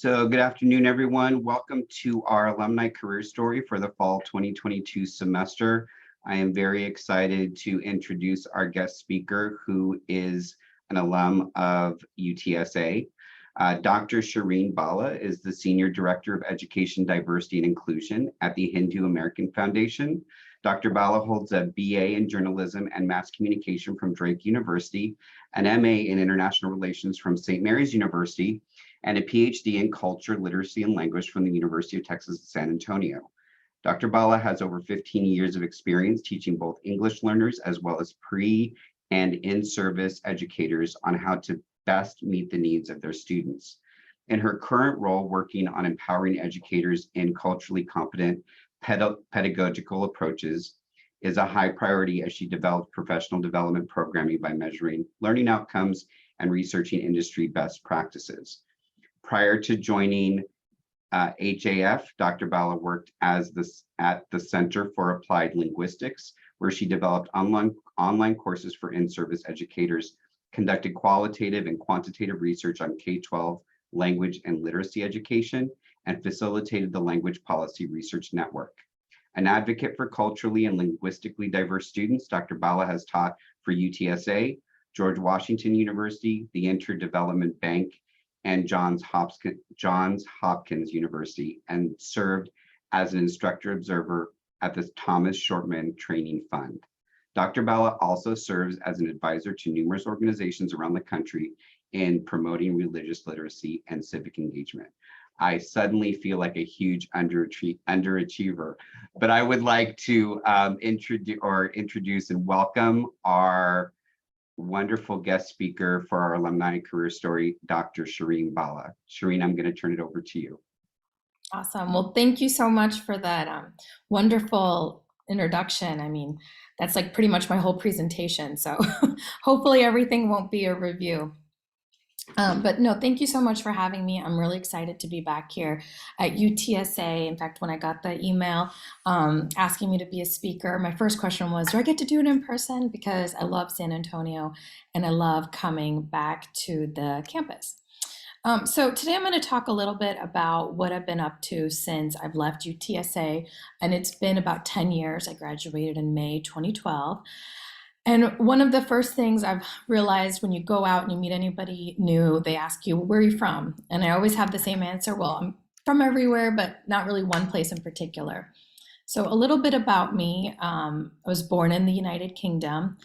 So good afternoon, everyone. Welcome to our alumni career story for the fall 2022 semester. I am very excited to introduce our guest speaker, who is an alum of UTSA. Dr. Shereen Bhalla is the Senior Director of Education, Diversity, and Inclusion at the Hindu American Foundation. Dr. Bhalla holds a BA in Journalism and Mass Communication from Drake University, an MA in International Relations from St. Mary's University, and a PhD in Culture, Literacy, and Language from the University of Texas at San Antonio. Dr. Bhalla has over 15 years of experience teaching both English learners as well as pre- and in-service educators on how to best meet the needs of their students. In her current role, working on empowering educators in culturally competent pedagogical approaches is a high priority as she develops professional development programming by measuring learning outcomes and researching industry best practices. Prior to joining HAF, Dr. Bhalla worked at the Center for Applied Linguistics, where she developed online courses for in-service educators, conducted qualitative and quantitative research on K-12 language and literacy education, and facilitated the Language Policy Research Network. An advocate for culturally and linguistically diverse students, Dr. Bhalla has taught for UTSA, George Washington University, the Interdevelopment Bank, and Johns Hopkins University, and served as an instructor observer at the Thomas Shortman Training Fund. Dr. Bhalla also serves as an advisor to numerous organizations around the country in promoting religious literacy and civic engagement. I suddenly feel like a huge underachiever, but I would like to introduce and welcome our wonderful guest speaker for our alumni career story, Dr. Shereen Bhalla. Shereen, I'm going to turn it over to you. Awesome. Well, thank you so much for that wonderful introduction. I mean, that's like pretty much my whole presentation. So hopefully everything won't be a review. But no, thank you so much for having me. I'm really excited to be back here at UTSA. In fact, when I got the email asking me to be a speaker, my first question was, do I get to do it in person? Because I love San Antonio and I love coming back to the campus. So today I'm going to talk a little bit about what I've been up to since I've left UTSA, and it's been about 10 years. I graduated in May 2012. And one of the first things I've realized when you go out and you meet anybody new, they ask you, where are you from? And I always have the same answer, well, I'm from everywhere, but not really one place in particular. So a little bit about me. I was born in the United Kingdom,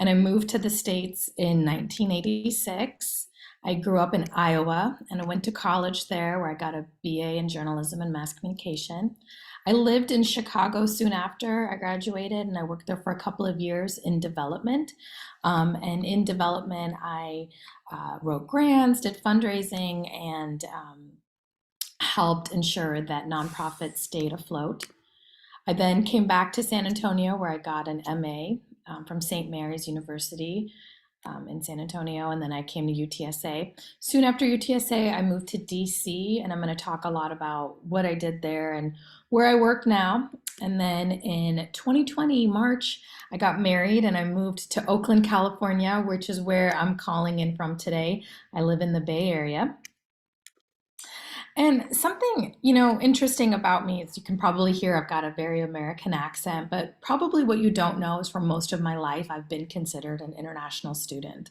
and I moved to the States in 1986. I grew up in Iowa, and I went to college there where I got a BA in Journalism and Mass Communication. I lived in Chicago soon after I graduated, and I worked there for a couple of years in development. And in development, I wrote grants, did fundraising, and helped ensure that nonprofits stayed afloat. I then came back to San Antonio, where I got an MA from St. Mary's University in San Antonio, and then I came to UTSA. Soon after UTSA, I moved to DC, and I'm going to talk a lot about what I did there and where I work now. And then in 2020, March, I got married and I moved to Oakland, California, which is where I'm calling in from today. I live in the Bay Area. And something, interesting about me is you can probably hear I've got a very American accent, but probably what you don't know is for most of my life, I've been considered an international student.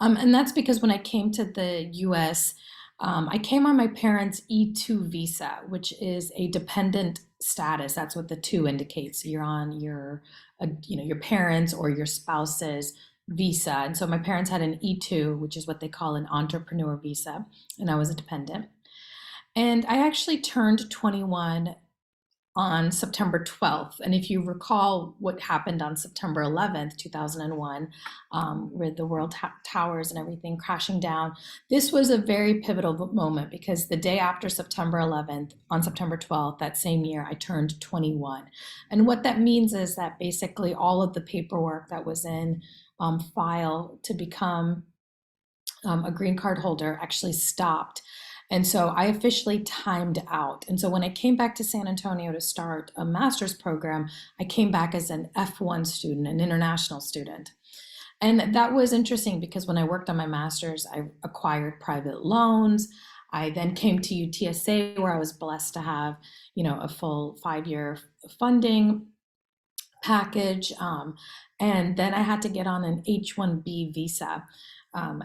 And that's because when I came to the US, I came on my parents' E2 visa, which is a dependent status. That's what the two indicates. You're on your parents' or your spouse's visa. And so my parents had an E2, which is what they call an entrepreneur visa, and I was a dependent. And I actually turned 21 on September 12th. And if you recall what happened on September 11th, 2001, with the World Towers and everything crashing down, this was a very pivotal moment because the day after September 11th, on September 12th, that same year, I turned 21. And what that means is that basically all of the paperwork that was in file to become a green card holder actually stopped. And so I officially timed out. And so when I came back to San Antonio to start a master's program, I came back as an F1 student, an international student. And that was interesting because when I worked on my master's, I acquired private loans. I then came to UTSA, where I was blessed to have, a full 5-year funding package. And then I had to get on an H-1B visa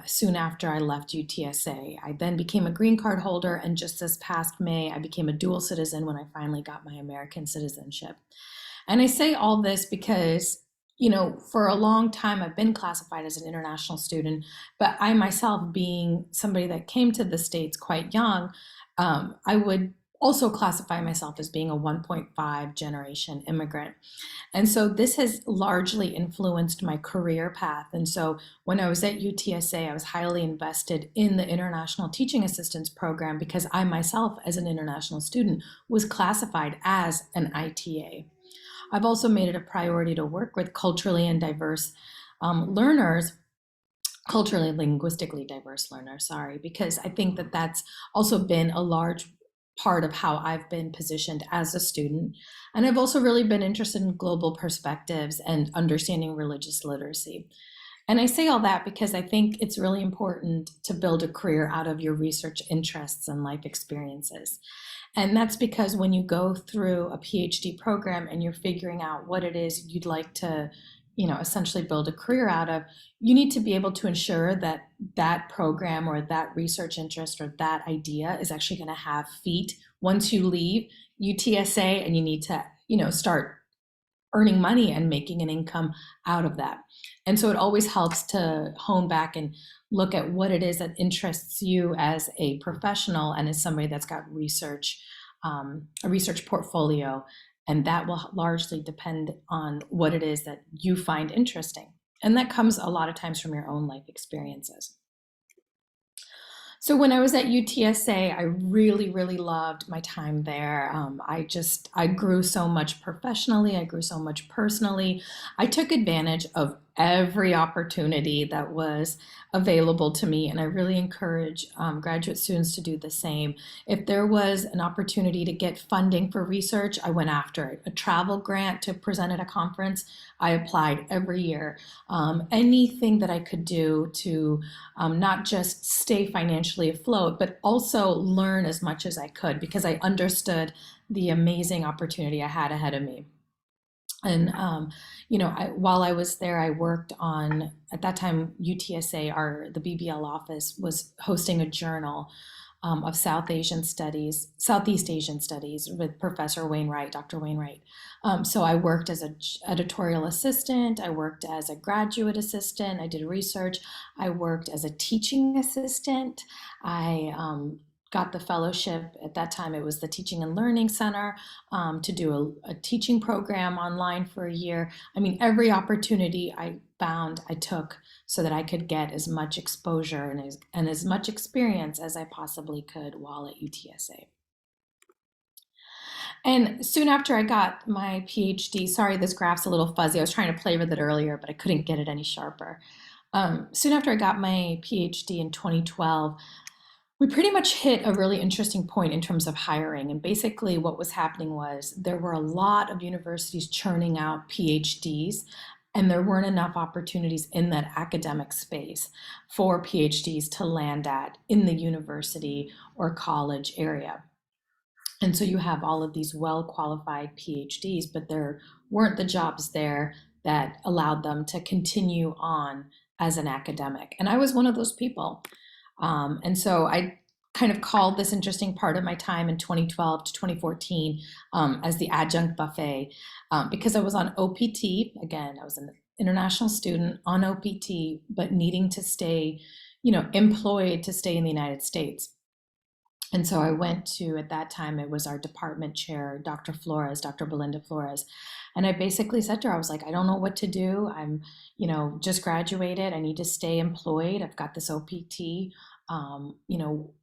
soon after I left UTSA. I then became a green card holder, and just this past May, I became a dual citizen when I finally got my American citizenship. And I say all this because, for a long time, I've been classified as an international student, but I myself, being somebody that came to the States quite young, I would also classify myself as being a 1.5 generation immigrant. And so this has largely influenced my career path. And so when I was at UTSA, I was highly invested in the International Teaching Assistance Program because I myself, as an international student, was classified as an ITA. I've also made it a priority to work with culturally and diverse learners, culturally linguistically diverse learners, sorry, because I think that that's also been a large part of how I've been positioned as a student. And I've also really been interested in global perspectives and understanding religious literacy. And I say all that because I think it's really important to build a career out of your research interests and life experiences. And that's because when you go through a PhD program and you're figuring out what it is you'd like to, essentially build a career out of, you need to be able to ensure that that program or that research interest or that idea is actually going to have feet once you leave UTSA, and you need to, start earning money and making an income out of that. And so it always helps to hone back and look at what it is that interests you as a professional and as somebody that's got research, a research portfolio. And that will largely depend on what it is that you find interesting. And that comes a lot of times from your own life experiences. So when I was at UTSA, I really, really loved my time there. I grew so much professionally. I grew so much personally. I took advantage of every opportunity that was available to me, and I really encourage graduate students to do the same. If there was an opportunity to get funding for research, I went after it. A travel grant to present at a conference, I applied every year. Anything that I could do to not just stay financially afloat, but also learn as much as I could, because I understood the amazing opportunity I had ahead of me. And, while I was there, I worked on, at that time, UTSA, the BBL office was hosting a journal of Southeast Asian studies with Professor Wainwright, Dr. Wainwright. So I worked as an editorial assistant. I worked as a graduate assistant. I did research. I worked as a teaching assistant. I got the fellowship. At that time, it was the Teaching and Learning Center, to do a teaching program online for a year. I mean, every opportunity I found, I took so that I could get as much exposure and as much experience as I possibly could while at UTSA. And soon after I got my PhD, sorry, this graph's a little fuzzy. I was trying to play with it earlier, but I couldn't get it any sharper. Soon after I got my PhD in 2012, we pretty much hit a really interesting point in terms of hiring. And basically what was happening was there were a lot of universities churning out PhDs, and there weren't enough opportunities in that academic space for PhDs to land at in the university or college area. And so you have all of these well-qualified PhDs, but there weren't the jobs there that allowed them to continue on as an academic. And I was one of those people. And so I kind of called this interesting part of my time in 2012 to 2014 as the adjunct buffet, because I was on OPT. Again, I was an international student on OPT, but needing to stay, employed to stay in the United States. And so I went to, at that time, it was our department chair, Dr. Flores, Dr. Belinda Flores. And I basically said to her, I was like, I don't know what to do. I'm, just graduated. I need to stay employed. I've got this OPT.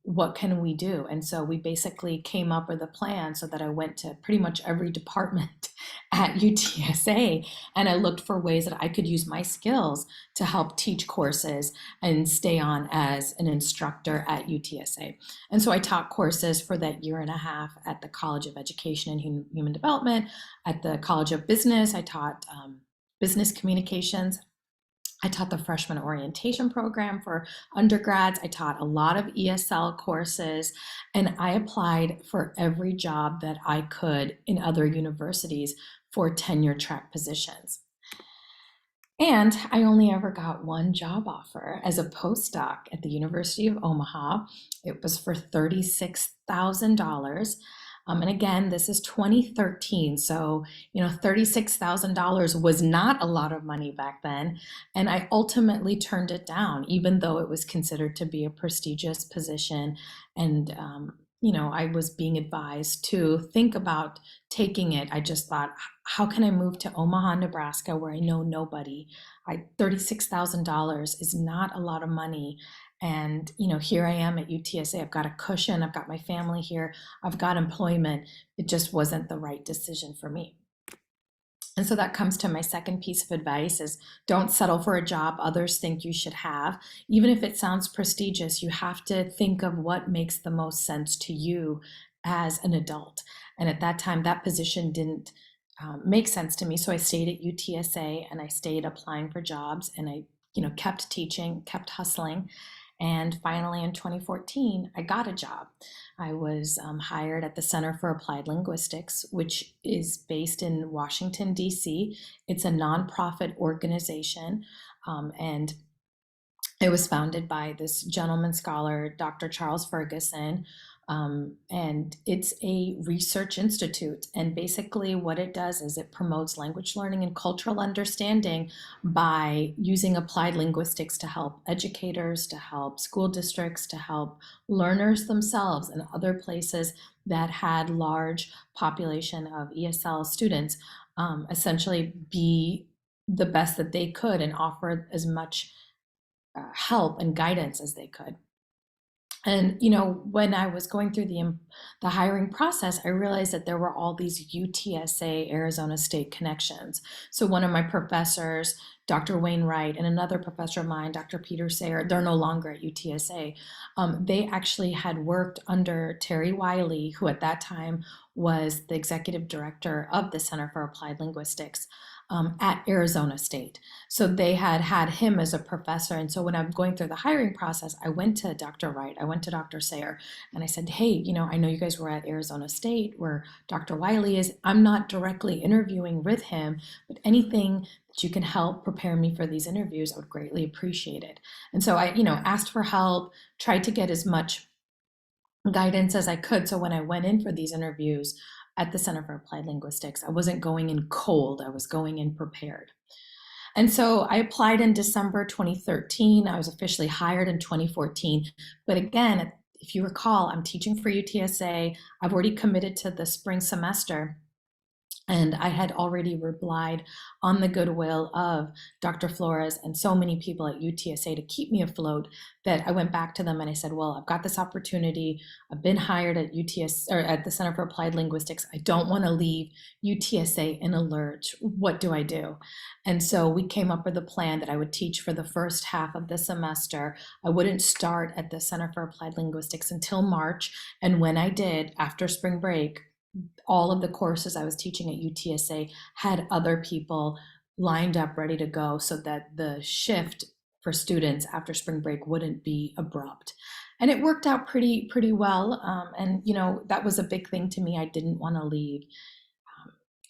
What can we do? And so we basically came up with a plan so that I went to pretty much every department at UTSA, and I looked for ways that I could use my skills to help teach courses and stay on as an instructor at UTSA. And so I taught courses for that year and a half at the College of Education and Human Development. At the College of Business, I taught business communications. I taught the freshman orientation program for undergrads. I taught a lot of ESL courses, and I applied for every job that I could in other universities for tenure track positions. And I only ever got one job offer as a postdoc at the University of Omaha. It was for $36,000. And again, this is 2013. So, $36,000 was not a lot of money back then. And I ultimately turned it down, even though it was considered to be a prestigious position. And, I was being advised to think about taking it. I just thought, how can I move to Omaha, Nebraska, where I know nobody? $36,000 is not a lot of money. And, here I am at UTSA. I've got a cushion. I've got my family here. I've got employment. It just wasn't the right decision for me. And so that comes to my second piece of advice is don't settle for a job others think you should have. Even if it sounds prestigious, you have to think of what makes the most sense to you as an adult. And at that time, that position didn't make sense to me. So I stayed at UTSA and I stayed applying for jobs, and I, kept teaching, kept hustling. And finally, in 2014, I got a job. I was hired at the Center for Applied Linguistics, which is based in Washington, D.C. It's a nonprofit organization, and it was founded by this gentleman scholar, Dr. Charles Ferguson, and it's a research institute. And basically what it does is it promotes language learning and cultural understanding by using applied linguistics to help educators, to help school districts, to help learners themselves and other places that had large population of ESL students, essentially be the best that they could and offer as much help and guidance as they could. And when I was going through the hiring process, I realized that there were all these UTSA Arizona State connections. So one of my professors, Dr. Wainwright, and another professor of mine, Dr. Peter Sayer, they're no longer at UTSA. They actually had worked under Terry Wiley, who at that time was the executive director of the Center for Applied Linguistics at Arizona State. So they had had him as a professor. And so when I'm going through the hiring process, I went to Dr. Wright, I went to Dr. Sayer, and I said, hey, I know you guys were at Arizona State where Dr. Wiley is. I'm not directly interviewing with him, but anything that you can help prepare me for these interviews, I would greatly appreciate it. And so I, asked for help, tried to get as much guidance as I could. So when I went in for these interviews at the Center for Applied Linguistics, I wasn't going in cold, I was going in prepared. And so I applied in December 2013. I was officially hired in 2014. But again, if you recall, I'm teaching for UTSA. I've already committed to the spring semester. And I had already relied on the goodwill of Dr. Flores and so many people at UTSA to keep me afloat that I went back to them and I said, well, I've got this opportunity. I've been hired at UTS or at the Center for Applied Linguistics. I don't want to leave UTSA in a lurch. What do I do? And so we came up with a plan that I would teach for the first half of the semester. I wouldn't start at the Center for Applied Linguistics until March. And when I did, after spring break, all of the courses I was teaching at UTSA had other people lined up ready to go so that the shift for students after spring break wouldn't be abrupt. And it worked out pretty well. And that was a big thing to me. I didn't want to leave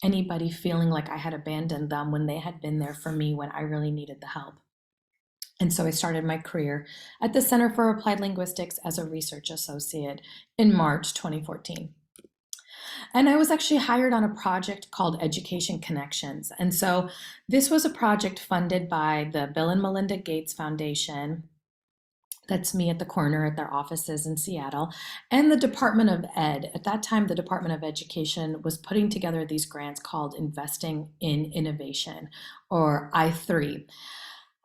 anybody feeling like I had abandoned them when they had been there for me when I really needed the help. And so I started my career at the Center for Applied Linguistics as a research associate in March 2014. And I was actually hired on a project called Education Connections. And so this was a project funded by the Bill and Melinda Gates Foundation. That's me at the corner at their offices in Seattle, and the Department of Ed. At that time, the Department of Education was putting together these grants called Investing in Innovation, or I3.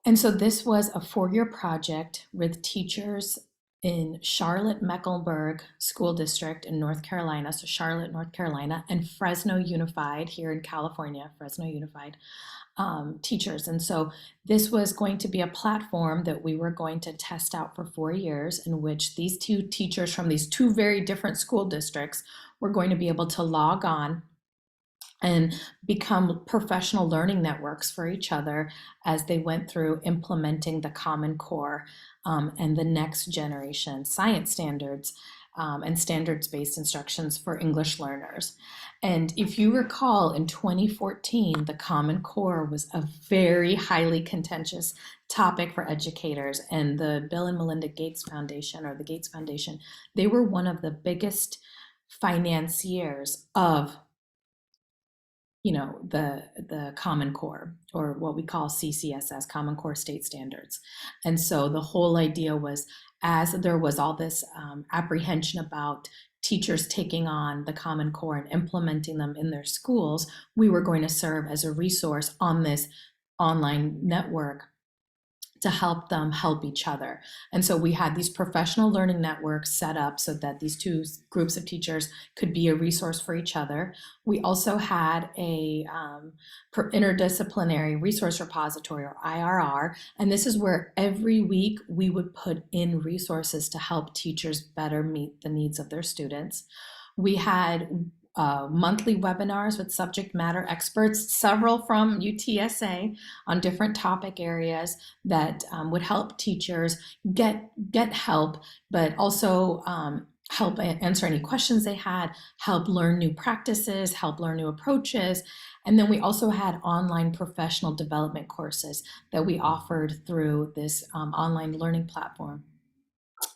And so this was a 4-year project with teachers in Charlotte-Mecklenburg School District in North Carolina, so Charlotte, North Carolina, and Fresno Unified here in California, Fresno Unified teachers. And so this was going to be a platform that we were going to test out for 4 years, in which these two teachers from these two very different school districts were going to be able to log on and become professional learning networks for each other as they went through implementing the Common Core and the next generation science standards and standards-based instructions for English learners. And if you recall, in 2014, the Common Core was a very highly contentious topic for educators, and the Bill and Melinda Gates Foundation, or the Gates Foundation, they were one of the biggest financiers of the Common Core, or what we call CCSS, Common Core State Standards. And so the whole idea was, as there was all this apprehension about teachers taking on the Common Core and implementing them in their schools, we were going to serve as a resource on this online network to help them help each other. And so we had these professional learning networks set up so that these two groups of teachers could be a resource for each other. We also had a interdisciplinary resource repository, or IRR, and this is where every week we would put in resources to help teachers better meet the needs of their students. We had monthly webinars with subject matter experts, several from UTSA, on different topic areas that would help teachers get help, but also help answer any questions they had, help learn new practices, help learn new approaches. And then we also had online professional development courses that we offered through this online learning platform.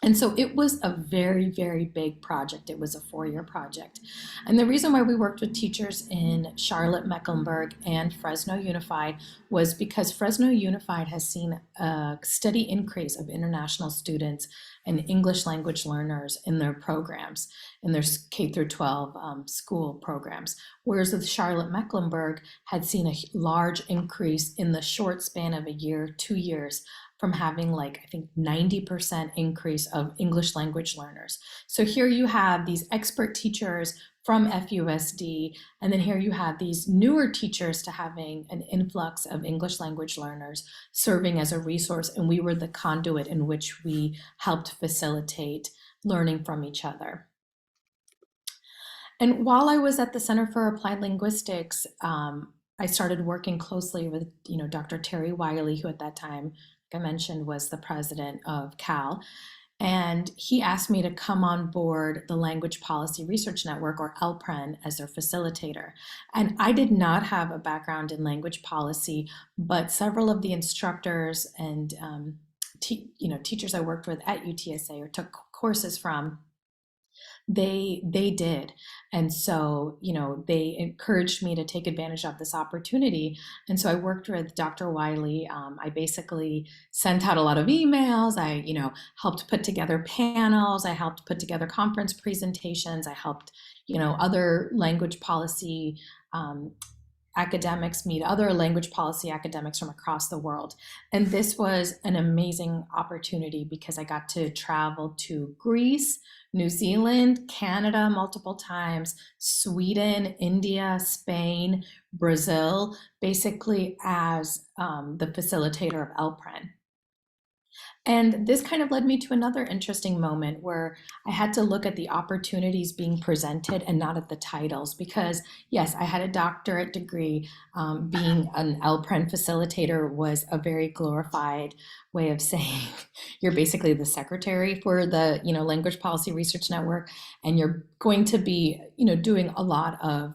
And so it was a very, very big project. It was a 4-year project. And the reason why we worked with teachers in Charlotte, Mecklenburg, and Fresno Unified was because Fresno Unified has seen a steady increase of international students and English language learners in their programs, in their K through 12 school programs. Whereas with Charlotte Mecklenburg had seen a large increase in the short span of a year, 2 years, from having I think 90% increase of English language learners. So here you have these expert teachers from FUSD, and then here you have these newer teachers to having an influx of English language learners serving as a resource, and we were the conduit in which we helped facilitate learning from each other. And while I was at the Center for Applied Linguistics, I started working closely with Dr. Terry Wiley, who at that time, I mentioned, was the president of CAL. And he asked me to come on board the Language Policy Research Network, or LPREN, as their facilitator. And I did not have a background in language policy, but several of the instructors and teachers I worked with at UTSA or took courses from, they did. And so, they encouraged me to take advantage of this opportunity. And so I worked with Dr. Wiley. I basically sent out a lot of emails. I, helped put together panels. I helped put together conference presentations. I helped, other language policy academics meet other language policy academics from across the world. And this was an amazing opportunity because I got to travel to Greece, New Zealand, Canada multiple times, Sweden, India, Spain, Brazil, basically as the facilitator of LPREN. And this kind of led me to another interesting moment where I had to look at the opportunities being presented and not at the titles, because yes, I had a doctorate degree. Being an LPREN facilitator was a very glorified way of saying you're basically the secretary for the Language Policy Research Network, and you're going to be doing a lot of,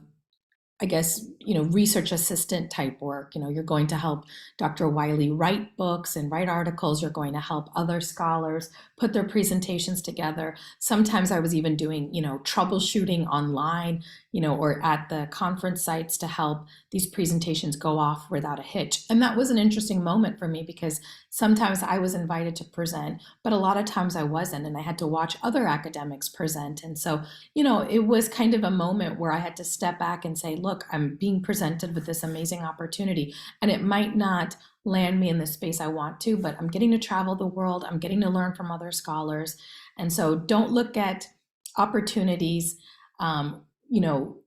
I guess, research assistant type work. You're going to help Dr. Wiley write books and write articles. You're going to help other scholars put their presentations together. Sometimes I was even doing, troubleshooting online, or at the conference sites to help these presentations go off without a hitch. And that was an interesting moment for me because sometimes I was invited to present, but a lot of times I wasn't, and I had to watch other academics present. And so, it was kind of a moment where I had to step back and say, look, I'm being presented with this amazing opportunity, and it might not land me in the space I want to, but I'm getting to travel the world. I'm getting to learn from other scholars. And so don't look at opportunities,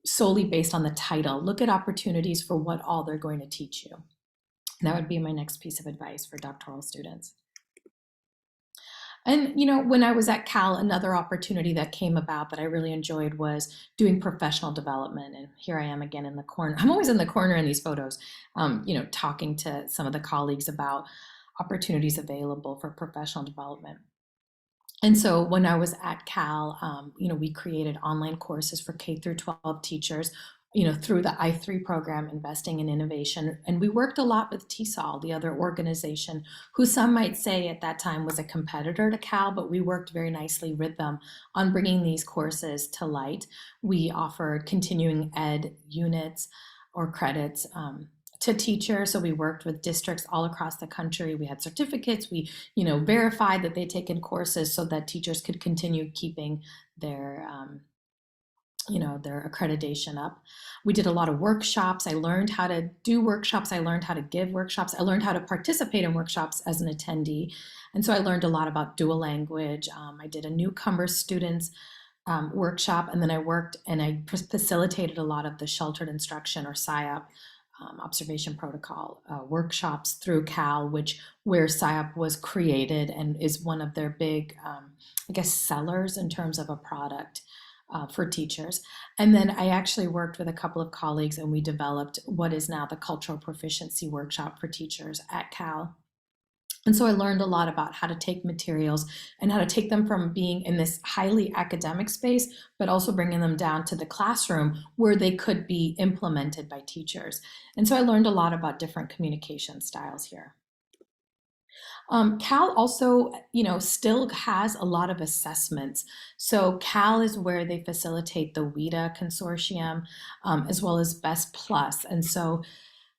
solely based on the title. Look at opportunities for what all they're going to teach you. And that would be my next piece of advice for doctoral students. And, when I was at Cal, another opportunity that came about that I really enjoyed was doing professional development. And here I am again in the corner. I'm always in the corner in these photos, talking to some of the colleagues about opportunities available for professional development. And so when I was at Cal, we created online courses for K through 12 teachers, through the I3 program, Investing in Innovation. And we worked a lot with TESOL, the other organization, who some might say at that time was a competitor to Cal, but we worked very nicely with them on bringing these courses to light. We offered continuing ed units or credits, to teachers. So we worked with districts all across the country. We had certificates. We, verified that they'd taken courses so that teachers could continue keeping their, their accreditation up. We did a lot of workshops. I learned how to do workshops. I learned how to give workshops. I learned how to participate in workshops as an attendee. And so I learned a lot about dual language. I did a newcomer students workshop, and then I worked and I facilitated a lot of the sheltered instruction or SIOP, observation protocol workshops through Cal, where SIOP was created and is one of their big, sellers in terms of a product for teachers. And then I actually worked with a couple of colleagues and we developed what is now the Cultural Proficiency Workshop for teachers at Cal. And so I learned a lot about how to take materials and how to take them from being in this highly academic space, but also bringing them down to the classroom where they could be implemented by teachers. And so I learned a lot about different communication styles here. Cal also, still has a lot of assessments. So Cal is where they facilitate the WIDA consortium, as well as Best Plus. And so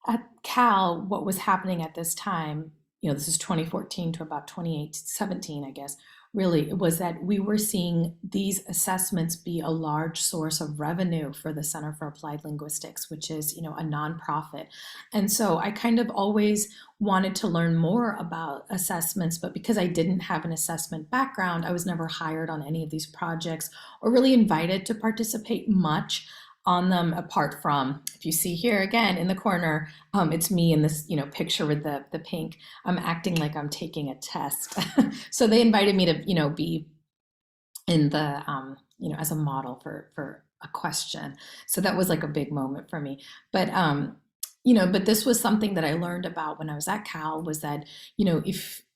at Cal, what was happening at this time, this is 2014 to about 2017, I guess, really, it was that we were seeing these assessments be a large source of revenue for the Center for Applied Linguistics, which is, a nonprofit. And so I kind of always wanted to learn more about assessments, but because I didn't have an assessment background, I was never hired on any of these projects or really invited to participate much on them, apart from, if you see here again in the corner, it's me in this picture with the pink. I'm acting like I'm taking a test. So they invited me to be in the as a model for a question. So that was like a big moment for me. But but this was something that I learned about when I was at Cal, was that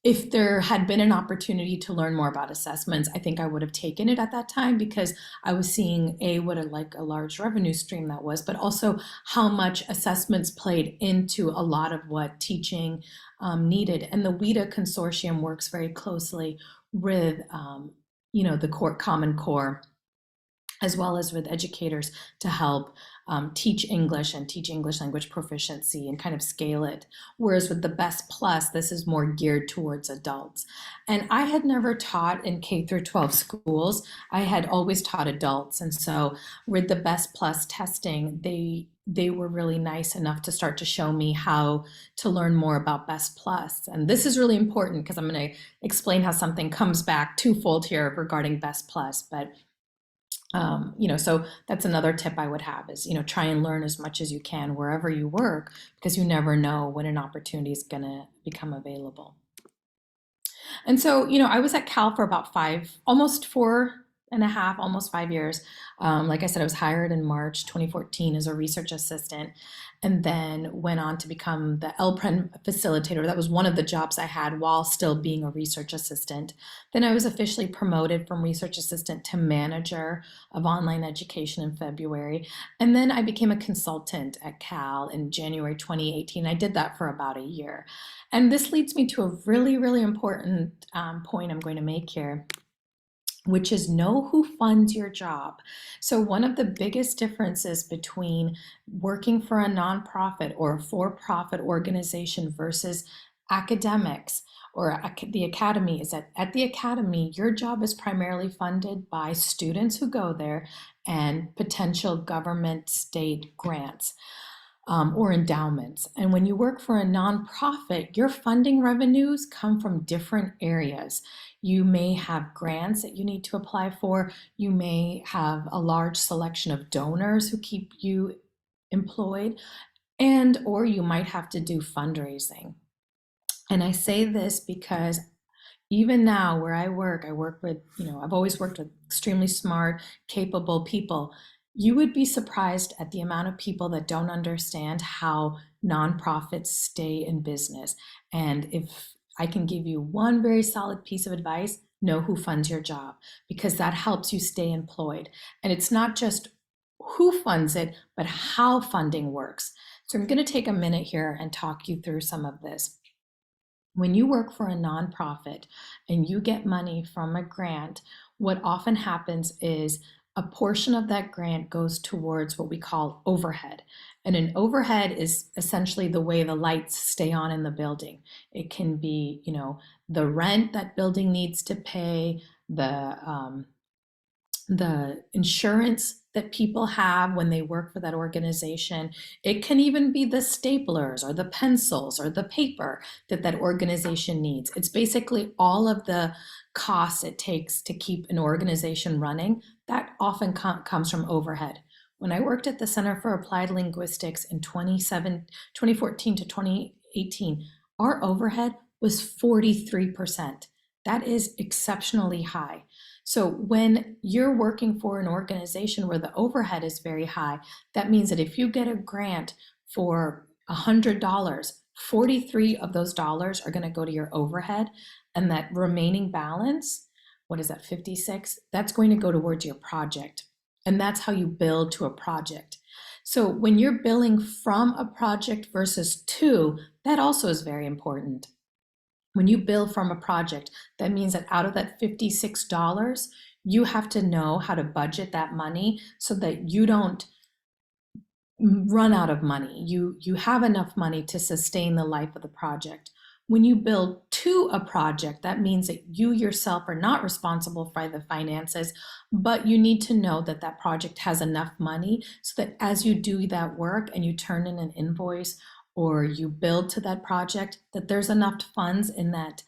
if there had been an opportunity to learn more about assessments, I think I would have taken it at that time, because I was seeing what a large revenue stream that was, but also how much assessments played into a lot of what teaching needed. And the WIDA consortium works very closely with the Common Core, as well as with educators, to help teach English and teach English language proficiency and kind of scale it. Whereas with the Best Plus, this is more geared towards adults. And I had never taught in K through 12 schools. I had always taught adults. And so with the Best Plus testing, they were really nice enough to start to show me how to learn more about Best Plus. And this is really important because I'm going to explain how something comes back twofold here regarding Best Plus. But so that's another tip I would have is, try and learn as much as you can wherever you work, because you never know when an opportunity is going to become available. And so, I was at Cal for about almost 4.5, almost 5 years. Like I said, I was hired in March 2014 as a research assistant, and then went on to become the LPREN facilitator. That was one of the jobs I had while still being a research assistant. Then I was officially promoted from research assistant to manager of online education in February. And then I became a consultant at Cal in January 2018. I did that for about a year. And this leads me to a really, really important point I'm going to make here, which is know who funds your job. So one of the biggest differences between working for a nonprofit or a for-profit organization versus academics or the academy is that at the academy, your job is primarily funded by students who go there and potential government state grants. Or endowments. And when you work for a nonprofit, your funding revenues come from different areas. You may have grants that you need to apply for. You may have a large selection of donors who keep you employed, or you might have to do fundraising. And I say this because Even now where I work with, I've always worked with extremely smart, capable people. You would be surprised at the amount of people that don't understand how nonprofits stay in business. And if I can give you one very solid piece of advice, know who funds your job, because that helps you stay employed. And it's not just who funds it, but how funding works. So I'm going to take a minute here and talk you through some of this. When you work for a nonprofit and you get money from a grant, what often happens is a portion of that grant goes towards what we call overhead. And an overhead is essentially the way the lights stay on in the building. It can be, the rent that building needs to pay, the insurance that people have when they work for that organization. It can even be the staplers or the pencils or the paper that that organization needs. It's basically all of the costs it takes to keep an organization running. That often comes from overhead. When I worked at the Center for Applied Linguistics in 2014 to 2018, our overhead was 43%. That is exceptionally high. So when you're working for an organization where the overhead is very high, that means that if you get a grant for $100, 43 of those dollars are going to go to your overhead, and that remaining balance, what is that, 56? That's going to go towards your project. And that's how you build to a project. So when you're billing from a project versus to, that also is very important. When you bill from a project, that means that out of that $56, you have to know how to budget that money so that you don't run out of money. You have enough money to sustain the life of the project. When you bill to a project, that means that you yourself are not responsible for the finances, but you need to know that that project has enough money so that as you do that work and you turn in an invoice or you build to that project, that there's enough funds in that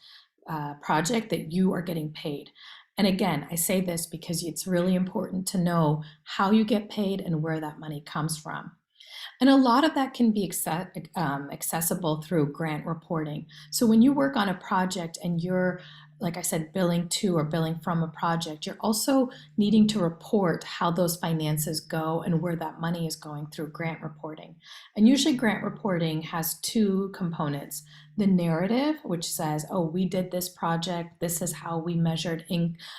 project that you are getting paid. And again, I say this because it's really important to know how you get paid and where that money comes from. And a lot of that can be accessible through grant reporting. So when you work on a project and you're, like I said, billing to or billing from a project, you're also needing to report how those finances go and where that money is going through grant reporting. And usually grant reporting has two components. The narrative, which says, oh, we did this project, this is how we measured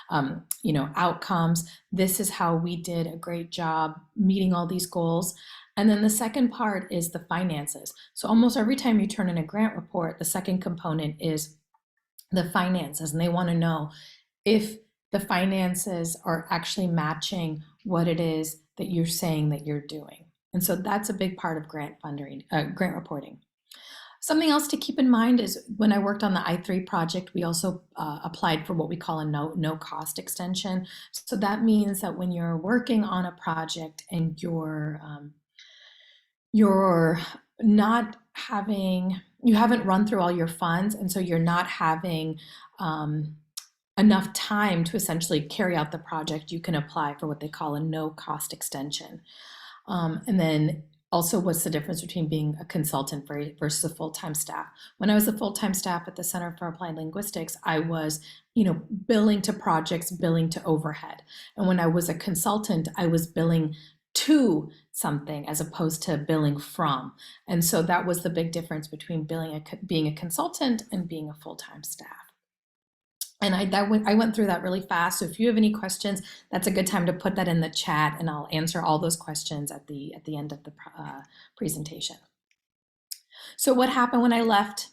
outcomes, this is how we did a great job meeting all these goals. And then the second part is the finances. So almost every time you turn in a grant report, the second component is the finances. And they want to know if the finances are actually matching what it is that you're saying that you're doing. And so that's a big part of grant reporting. Something else to keep in mind is when I worked on the I3 project, we also applied for what we call a no cost extension. So that means that when you're working on a project and you're not having, you haven't run through all your funds, and so you're not having enough time to essentially carry out the project, you can apply for what they call a no cost extension. And then also, what's the difference between being a consultant versus a full-time staff? When I was a full-time staff at the Center for Applied Linguistics, I was, billing to projects, billing to overhead. And when I was a consultant, I was billing to something as opposed to billing from. And so that was the big difference between being a consultant and being a full-time staff. And I went through that really fast. So if you have any questions, that's a good time to put that in the chat, and I'll answer all those questions at the end of the presentation. So what happened when I left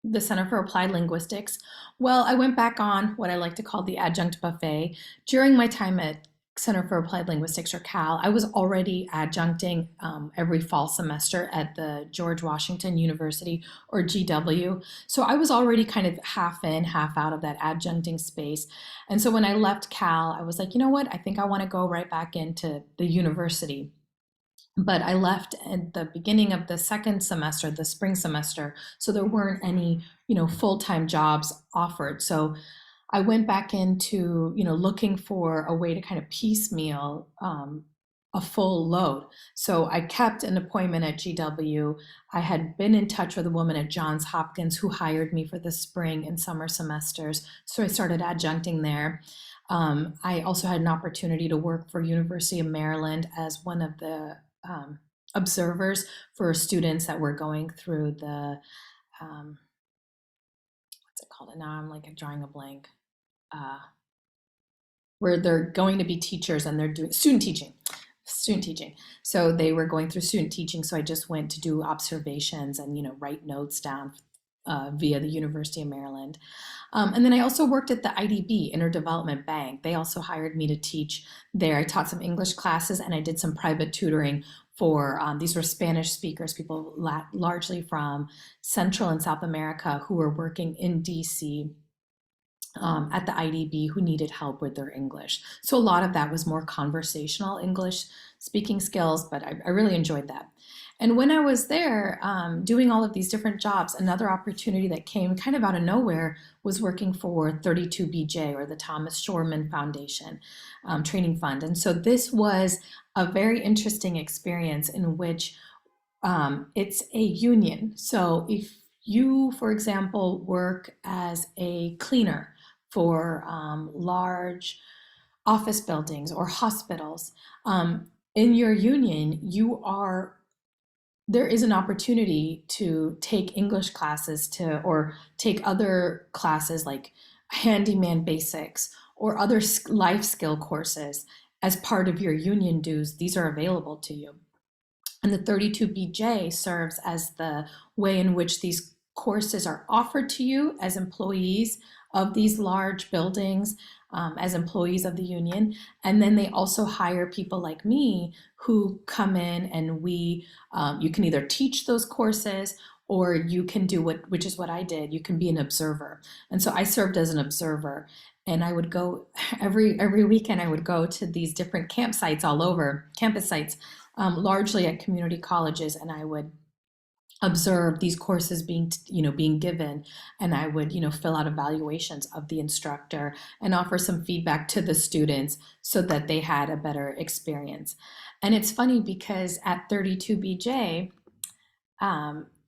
the Center for Applied Linguistics? Well, I went back on what I like to call the adjunct buffet. During my time at Center for Applied Linguistics, or CAL, I was already adjuncting every fall semester at the George Washington University, or GW. So I was already kind of half in, half out of that adjuncting space. And so when I left CAL, I was like, you know what? I think I want to go right back into the university. But I left at the beginning of the second semester, the spring semester, so there weren't any, full-time jobs offered. So I went back into, looking for a way to kind of piecemeal a full load. So I kept an appointment at GW. I had been in touch with a woman at Johns Hopkins who hired me for the spring and summer semesters. So I started adjuncting there. I also had an opportunity to work for University of Maryland as one of the observers for students that were going through the, what's it called? And now I'm like drawing a blank. Uh, where they're going to be teachers and they're doing student teaching. So they were going through student teaching. So I just went to do observations and, write notes down via the University of Maryland. And then I also worked at the IDB, Interdevelopment Bank. They also hired me to teach there. I taught some English classes and I did some private tutoring for, these were Spanish speakers, people largely from Central and South America who were working in DC at the IDB who needed help with their English. So a lot of that was more conversational English speaking skills, but I really enjoyed that. And when I was there doing all of these different jobs, another opportunity that came kind of out of nowhere was working for 32BJ, or the Thomas Shoreman Foundation Training Fund. And so this was a very interesting experience in which it's a union. So if you, for example, work as a cleaner for large office buildings or hospitals, in your union, there is an opportunity to take English classes or take other classes like handyman basics or other life skill courses as part of your union dues. These are available to you. And the 32BJ serves as the way in which these courses are offered to you as employees of these large buildings, as employees of the union. And then they also hire people like me who come in and you can either teach those courses or you can do which is what I did. You can be an observer. And so I served as an observer. And I would go every weekend, I would go to these different campsites all over, campus sites, largely at community colleges, and I would observe these courses being given, and I would fill out evaluations of the instructor and offer some feedback to the students so that they had a better experience. And it's funny because at 32BJ,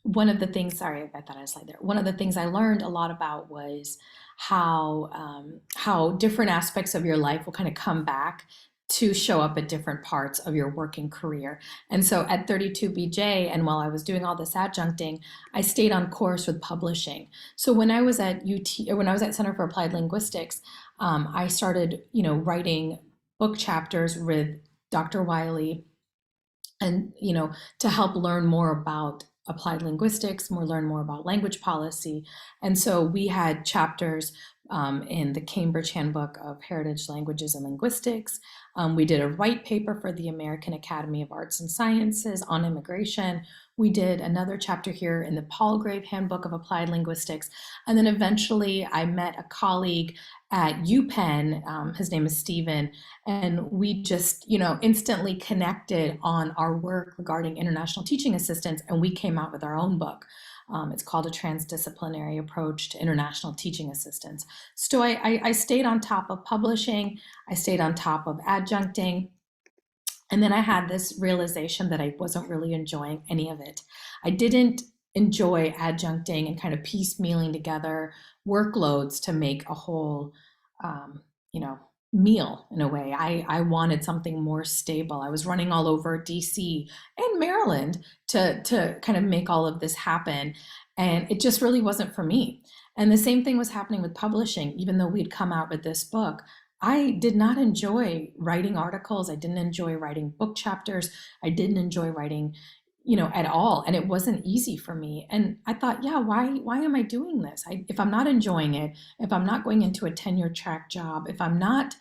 one of the things, sorry, I thought I was slide there. One of the things I learned a lot about was how different aspects of your life will kind of come back to show up at different parts of your working career. And so at 32BJ, and while I was doing all this adjuncting, I stayed on course with publishing. So when I was at when I was at Center for Applied Linguistics, I started, writing book chapters with Dr. Wiley, and to help learn more about applied linguistics, learn more about language policy. And so we had chapters in the Cambridge Handbook of Heritage Languages and Linguistics. We did a white paper for the American Academy of Arts and Sciences on immigration. We did another chapter here in the Palgrave Handbook of Applied Linguistics. And then eventually I met a colleague at UPenn, his name is Stephen, and we just, instantly connected on our work regarding international teaching assistants, and we came out with our own book. It's called A Transdisciplinary Approach to International Teaching Assistants. So I stayed on top of publishing, I stayed on top of adjuncting, and then I had this realization that I wasn't really enjoying any of it. I didn't enjoy adjuncting and kind of piecemealing together workloads to make a whole, meal in a way. I wanted something more stable. I was running all over DC and Maryland to kind of make all of this happen. And it just really wasn't for me. And the same thing was happening with publishing. Even though we'd come out with this book, I did not enjoy writing articles. I didn't enjoy writing book chapters. I didn't enjoy writing, at all. And it wasn't easy for me. And I thought, yeah, why am I doing this? If I'm not enjoying it, if I'm not going into a tenure track job, if I'm not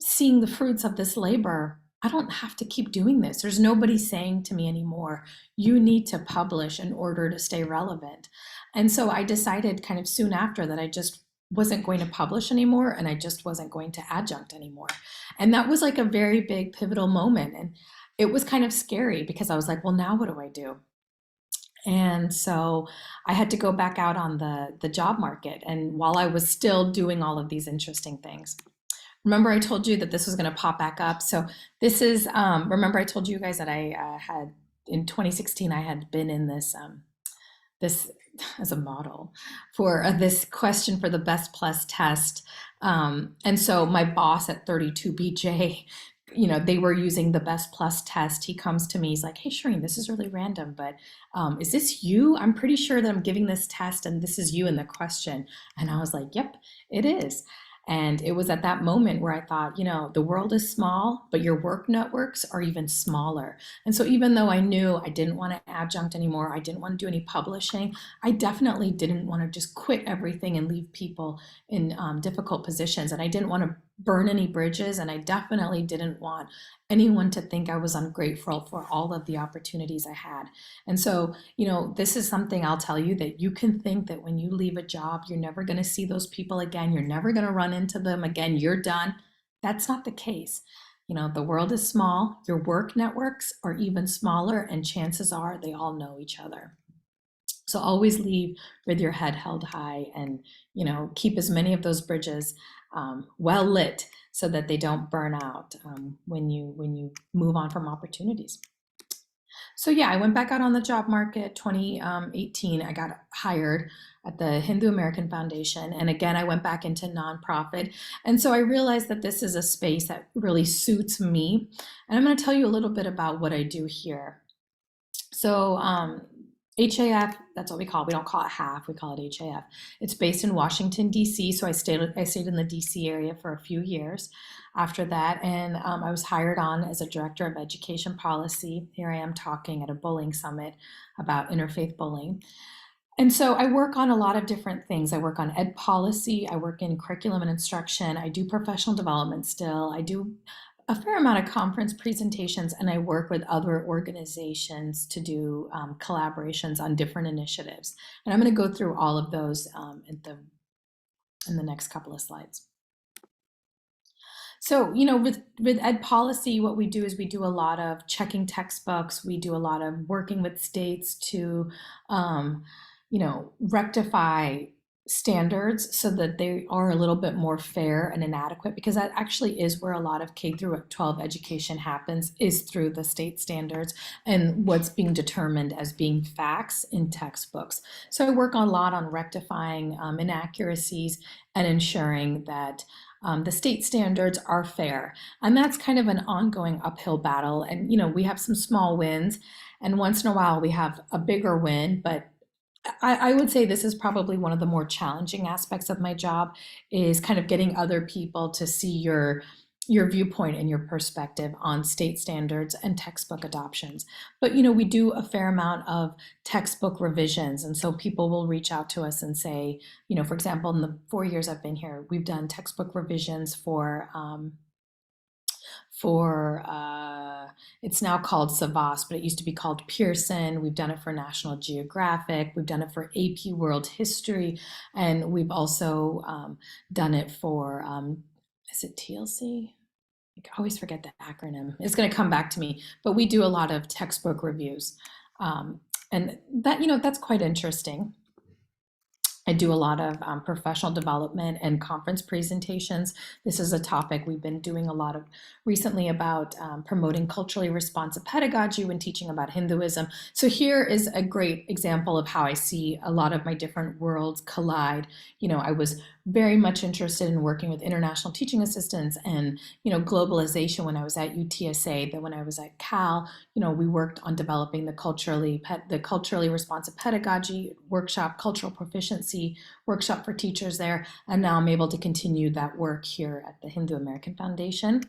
seeing the fruits of this labor, I don't have to keep doing this. There's nobody saying to me anymore, you need to publish in order to stay relevant. And so I decided kind of soon after that I just wasn't going to publish anymore, and I just wasn't going to adjunct anymore. And that was like a very big pivotal moment. And it was kind of scary because I was like, well, now what do I do? And so I had to go back out on the job market, and while I was still doing all of these interesting things. remember I told you that this was going to pop back up. So this is, remember I told you guys that I had, in 2016, I had been in this as a model for this question for the Best Plus test. And so my boss at 32BJ, they were using the Best Plus test. He comes to me, he's like, "Hey, Shereen, this is really random, but is this you? I'm pretty sure that I'm giving this test and this is you in the question." And I was like, "Yep, it is." And it was at that moment where I thought, the world is small, but your work networks are even smaller. And so even though I knew I didn't want to adjunct anymore, I didn't want to do any publishing, I definitely didn't want to just quit everything and leave people in difficult positions. And I didn't want to burn any bridges. And I definitely didn't want anyone to think I was ungrateful for all of the opportunities I had. And so, this is something I'll tell you, that you can think that when you leave a job, you're never going to see those people again. You're never going to run into them again. You're done. That's not the case. The world is small. Your work networks are even smaller, and chances are they all know each other. So always leave with your head held high, and keep as many of those bridges well lit so that they don't burn out when you move on from opportunities. So yeah, I went back out on the job market. 2018, I got hired at the Hindu American Foundation, and again I went back into nonprofit. And so I realized that this is a space that really suits me, and I'm going to tell you a little bit about what I do here. So HAF, that's what we call it. We don't call it HAF, we call it HAF. It's based in Washington, D.C., so I stayed in the D.C. area for a few years after that, and I was hired on as a director of education policy. Here I am talking at a bullying summit about interfaith bullying. And so I work on a lot of different things. I work on ed policy, I work in curriculum and instruction, I do professional development still, I do a fair amount of conference presentations, and I work with other organizations to do collaborations on different initiatives. And I'm going to go through all of those in the next couple of slides. So, with ed policy, what we do is we do a lot of checking textbooks. We do a lot of working with states to, rectify standards so that they are a little bit more fair and inadequate, because that actually is where a lot of K through 12 education happens, is through the state standards and what's being determined as being facts in textbooks. So I work a lot on rectifying inaccuracies and ensuring that the state standards are fair. And that's kind of an ongoing uphill battle. And, we have some small wins, and once in a while we have a bigger win, but I would say this is probably one of the more challenging aspects of my job, is kind of getting other people to see your viewpoint and your perspective on state standards and textbook adoptions. But we do a fair amount of textbook revisions, and so people will reach out to us and say, for example, in the 4 years I've been here, we've done textbook revisions for it's now called Savas, but it used to be called Pearson. We've done it for National Geographic. We've done it for AP World History. And we've also done it for, is it TLC? I always forget the acronym. It's going to come back to me. But we do a lot of textbook reviews. And that, that's quite interesting. I do a lot of professional development and conference presentations. This is a topic we've been doing a lot of recently about promoting culturally responsive pedagogy when teaching about Hinduism. So here is a great example of how I see a lot of my different worlds collide. I was very much interested in working with international teaching assistants and, globalization when I was at UTSA. Then when I was at Cal, we worked on developing the culturally responsive pedagogy workshop, cultural proficiency workshop for teachers there. And now I'm able to continue that work here at the Hindu American Foundation.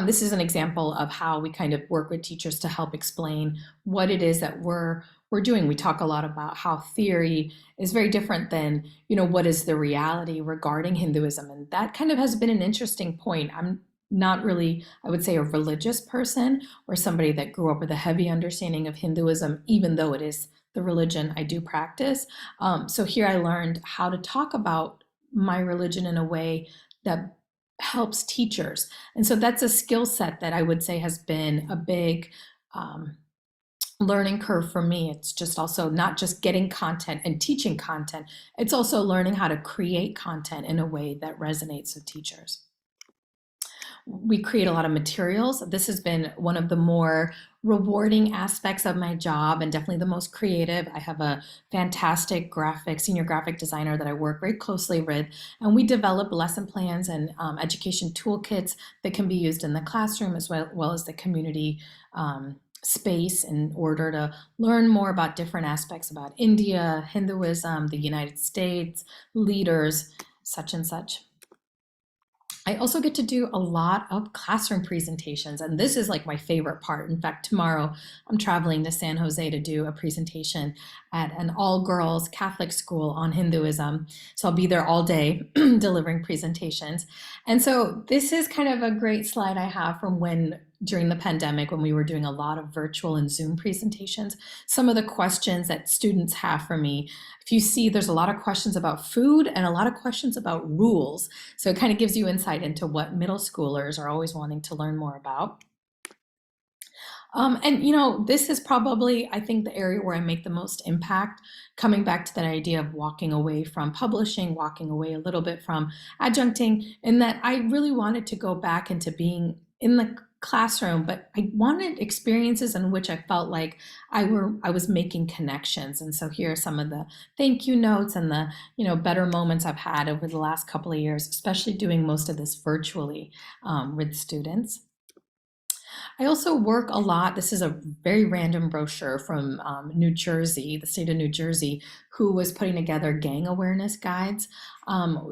This is an example of how we kind of work with teachers to help explain what it is that we're doing. We talk a lot about how theory is very different than, what is the reality regarding Hinduism. And that kind of has been an interesting point. I'm not really, I would say, a religious person or somebody that grew up with a heavy understanding of Hinduism, even though it is the religion I do practice. So here I learned how to talk about my religion in a way that helps teachers. And so that's a skill set that I would say has been a big learning curve for me. It's just also not just getting content and teaching content, it's also learning how to create content in a way that resonates with teachers. We create a lot of materials. This has been one of the more rewarding aspects of my job and definitely the most creative. I have a fantastic senior graphic designer that I work very closely with, and we develop lesson plans and education toolkits that can be used in the classroom as well as the community space in order to learn more about different aspects about India, Hinduism, the United States, leaders, such and such. I also get to do a lot of classroom presentations, and this is like my favorite part. In fact, tomorrow I'm traveling to San Jose to do a presentation at an all-girls Catholic school on Hinduism. So I'll be there all day delivering presentations. And so this is kind of a great slide I have from during the pandemic, when we were doing a lot of virtual and Zoom presentations, some of the questions that students have for me. If you see, there's a lot of questions about food and a lot of questions about rules. So it kind of gives you insight into what middle schoolers are always wanting to learn more about. And this is probably, I think, the area where I make the most impact, coming back to that idea of walking away from publishing, walking away a little bit from adjuncting, in that I really wanted to go back into being in the classroom, but I wanted experiences in which I felt like I was making connections. And so here are some of the thank you notes and the better moments I've had over the last couple of years, especially doing most of this virtually with students. I also work a lot. This is a very random brochure from New Jersey, the state of New Jersey, who was putting together gang awareness guides.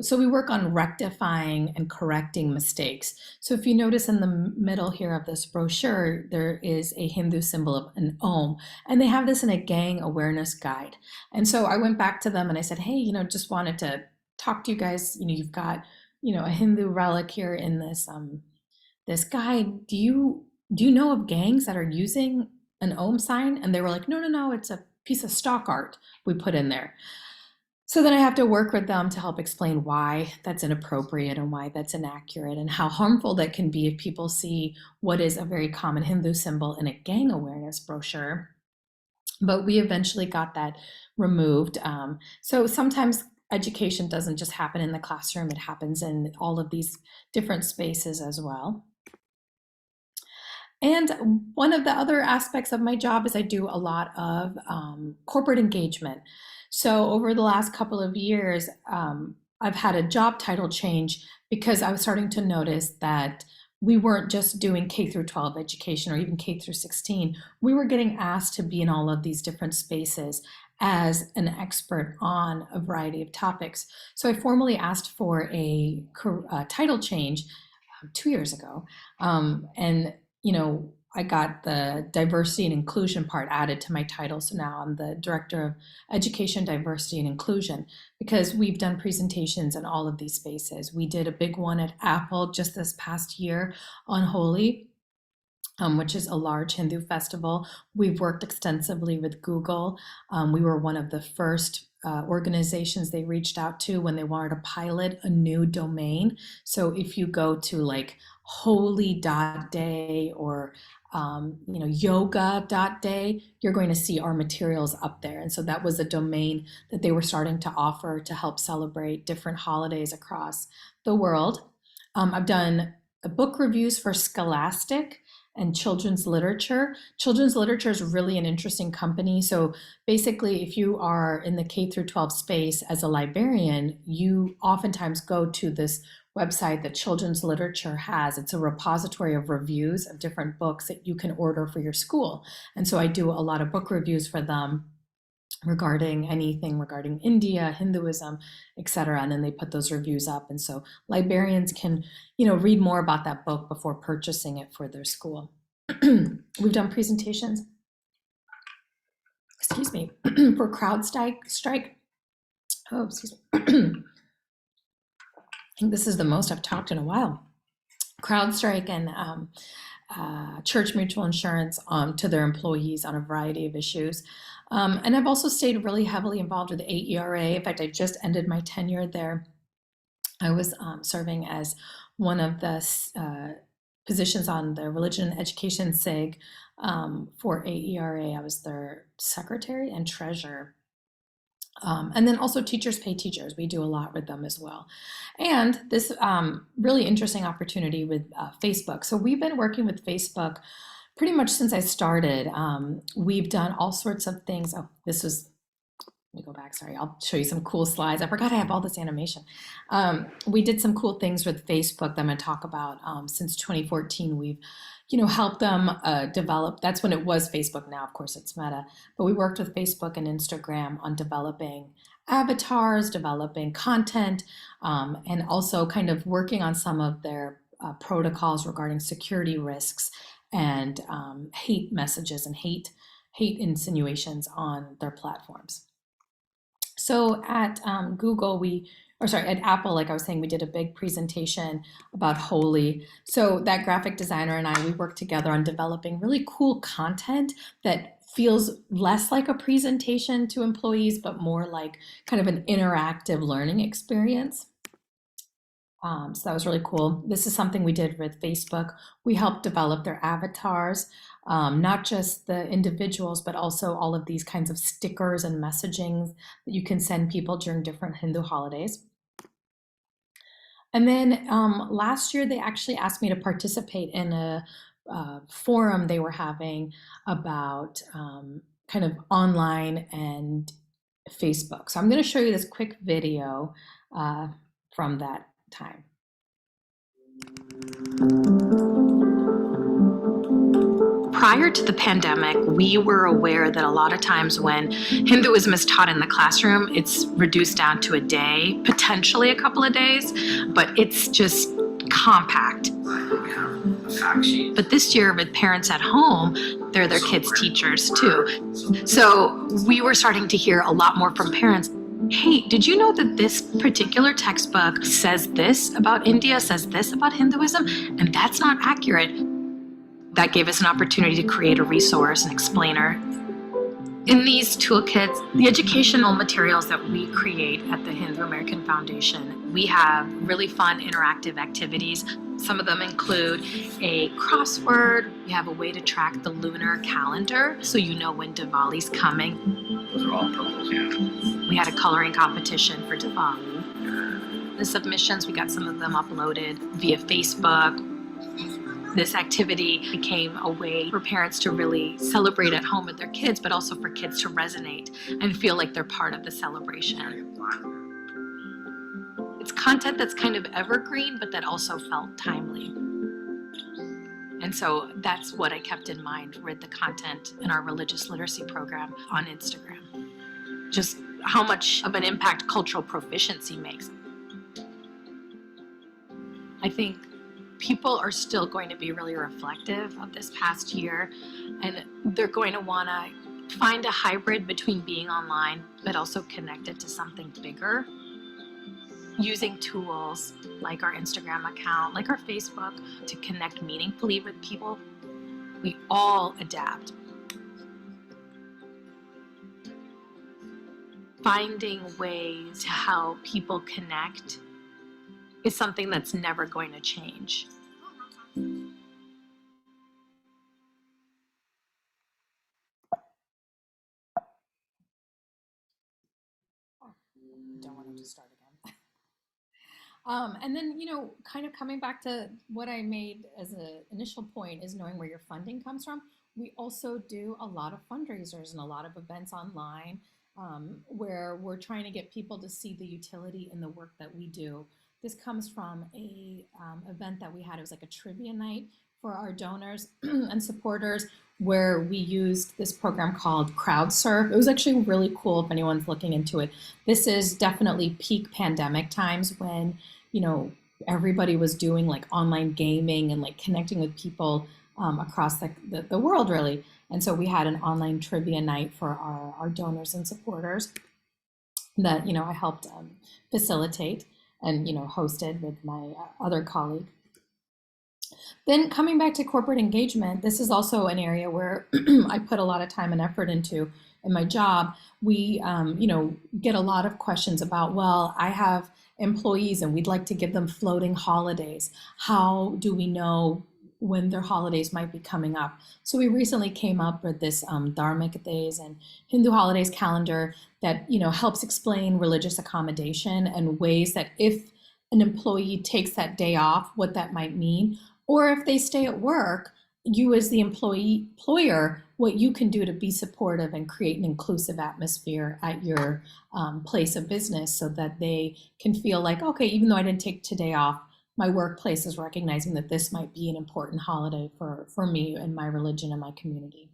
So we work on rectifying and correcting mistakes. So if you notice in the middle here of this brochure, there is a Hindu symbol of an Om, and they have this in a gang awareness guide. And so I went back to them and I said, hey, just wanted to talk to you guys. You've got, a Hindu relic here in this guide. Do you know of gangs that are using an Om sign? And they were like, no, it's a piece of stock art we put in there. So then I have to work with them to help explain why that's inappropriate and why that's inaccurate and how harmful that can be if people see what is a very common Hindu symbol in a gang awareness brochure. But we eventually got that removed. So sometimes education doesn't just happen in the classroom, it happens in all of these different spaces as well. And one of the other aspects of my job is I do a lot of corporate engagement. So over the last couple of years, I've had a job title change because I was starting to notice that we weren't just doing K through 12 education or even K through 16. We were getting asked to be in all of these different spaces as an expert on a variety of topics. So I formally asked for a title change 2 years ago. And I got the diversity and inclusion part added to my title. So now I'm the Director of Education, Diversity, and Inclusion, because we've done presentations in all of these spaces. We did a big one at Apple just this past year on Holi, which is a large Hindu festival. We've worked extensively with Google. We were one of the first organizations they reached out to when they wanted to pilot a new domain. So if you go to like holy.day or yoga.day, you're going to see our materials up there. And so that was a domain that they were starting to offer to help celebrate different holidays across the world. I've done book reviews for Scholastic and children's literature. Children's literature is really an interesting company. So basically, if you are in the K through 12 space as a librarian, you oftentimes go to this website that children's literature has. It's a repository of reviews of different books that you can order for your school. And so I do a lot of book reviews for them regarding anything regarding India, Hinduism, etc. And then they put those reviews up. And so librarians can, read more about that book before purchasing it for their school. We've done presentations, excuse me, for CrowdStrike. Oh, excuse me. I think this is the most I've talked in a while. CrowdStrike and Church Mutual Insurance to their employees on a variety of issues. And I've also stayed really heavily involved with AERA. In fact, I just ended my tenure there. I was serving as one of the positions on the Religion and Education SIG for AERA. I was their secretary and treasurer. And then also Teachers Pay Teachers. We do a lot with them as well. And this really interesting opportunity with Facebook. So we've been working with Facebook pretty much since I started. We've done all sorts of things. Oh, this was, let me go back, sorry. I'll show you some cool slides. I forgot I have all this animation. We did some cool things with Facebook that I'm gonna talk about. Since 2014, we've helped them develop. That's when it was Facebook. Now, of course, it's Meta. But we worked with Facebook and Instagram on developing avatars, developing content, and also kind of working on some of their protocols regarding security risks and hate messages and hate insinuations on their platforms. So at Google, at Apple, like I was saying, we did a big presentation about Holy. So that graphic designer and I, we worked together on developing really cool content that feels less like a presentation to employees, but more like kind of an interactive learning experience. So that was really cool. This is something we did with Facebook. We helped develop their avatars, not just the individuals, but also all of these kinds of stickers and messaging that you can send people during different Hindu holidays. And then last year, they actually asked me to participate in a forum they were having about kind of online and Facebook. So I'm going to show you this quick video from that time. Prior to the pandemic, we were aware that a lot of times when Hinduism is taught in the classroom, it's reduced down to a day, potentially a couple of days, but it's just compact. But this year with parents at home, they're their kids' teachers too. So we were starting to hear a lot more from parents. Hey, did you know that this particular textbook says this about India, says this about Hinduism, and that's not accurate? That gave us an opportunity to create a resource, an explainer. In these toolkits, the educational materials that we create at the Hindu American Foundation, we have really fun interactive activities. Some of them include a crossword. We have a way to track the lunar calendar so you know when Diwali's coming. Those are all purples, yeah. We had a coloring competition for Diwali. The submissions, we got some of them uploaded via Facebook. This activity became a way for parents to really celebrate at home with their kids, but also for kids to resonate and feel like they're part of the celebration. It's content that's kind of evergreen, but that also felt timely. And so that's what I kept in mind with the content in our religious literacy program on Instagram. Just how much of an impact cultural proficiency makes. I think people are still going to be really reflective of this past year, and they're going to want to find a hybrid between being online but also connected to something bigger, using tools like our Instagram account, like our Facebook, to connect meaningfully with people. We all adapt. Finding ways to help people connect is something that's never going to change. Don't want him to start again. And then, kind of coming back to what I made as an initial point is knowing where your funding comes from. We also do a lot of fundraisers and a lot of events online where we're trying to get people to see the utility in the work that we do. This comes from a event that we had. It was like a trivia night for our donors and supporters, where we used this program called CrowdSurf. It was actually really cool if anyone's looking into it. This is definitely peak pandemic times when, everybody was doing like online gaming and like connecting with people across the world, really. And so we had an online trivia night for our donors and supporters that, I helped facilitate and, hosted with my other colleague. Then coming back to corporate engagement, this is also an area where I put a lot of time and effort into in my job. We, get a lot of questions about, well, I have employees and we'd like to give them floating holidays. How do we know when their holidays might be coming up. So we recently came up with this Dharmic days and Hindu holidays calendar that helps explain religious accommodation and ways that if an employee takes that day off, what that might mean, or if they stay at work, you as the employer, what you can do to be supportive and create an inclusive atmosphere at your place of business so that they can feel like, okay, even though I didn't take today off, my workplace is recognizing that this might be an important holiday for me and my religion and my community.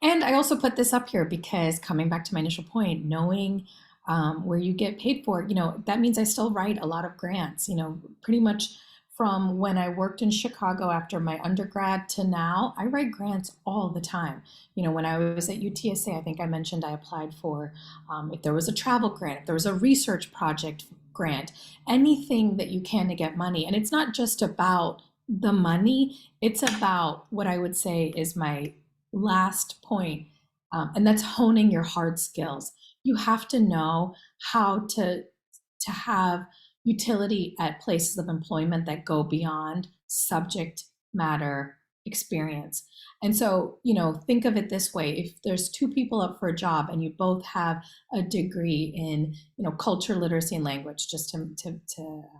And I also put this up here because, coming back to my initial point, knowing where you get paid for, that means I still write a lot of grants, pretty much from when I worked in Chicago after my undergrad to now, I write grants all the time. When I was at UTSA, I think I mentioned I applied for, if there was a travel grant, if there was a research project grant, anything that you can to get money. And it's not just about the money, it's about what I would say is my last point, and that's honing your hard skills. You have to know how to have utility at places of employment that go beyond subject matter experience. And so, think of it this way. If there's two people up for a job and you both have a degree in, culture, literacy, and language, just to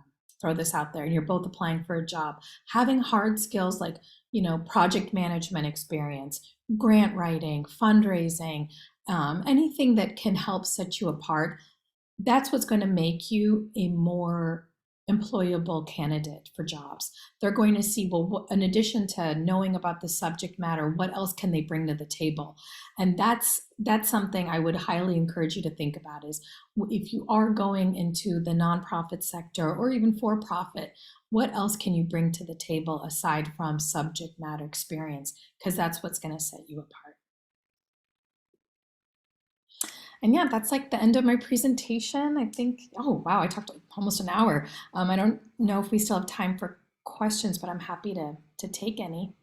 throw this out there, and you're both applying for a job, having hard skills like, project management experience, grant writing, fundraising, anything that can help set you apart, that's what's going to make you a more employable candidate for jobs. They're going to see, well, in addition to knowing about the subject matter, what else can they bring to the table? And that's something I would highly encourage you to think about, is if you are going into the nonprofit sector or even for profit, what else can you bring to the table aside from subject matter experience? Because that's what's going to set you apart. And yeah, that's like the end of my presentation. I think, oh, wow, I talked almost an hour. I don't know if we still have time for questions, but I'm happy to take any.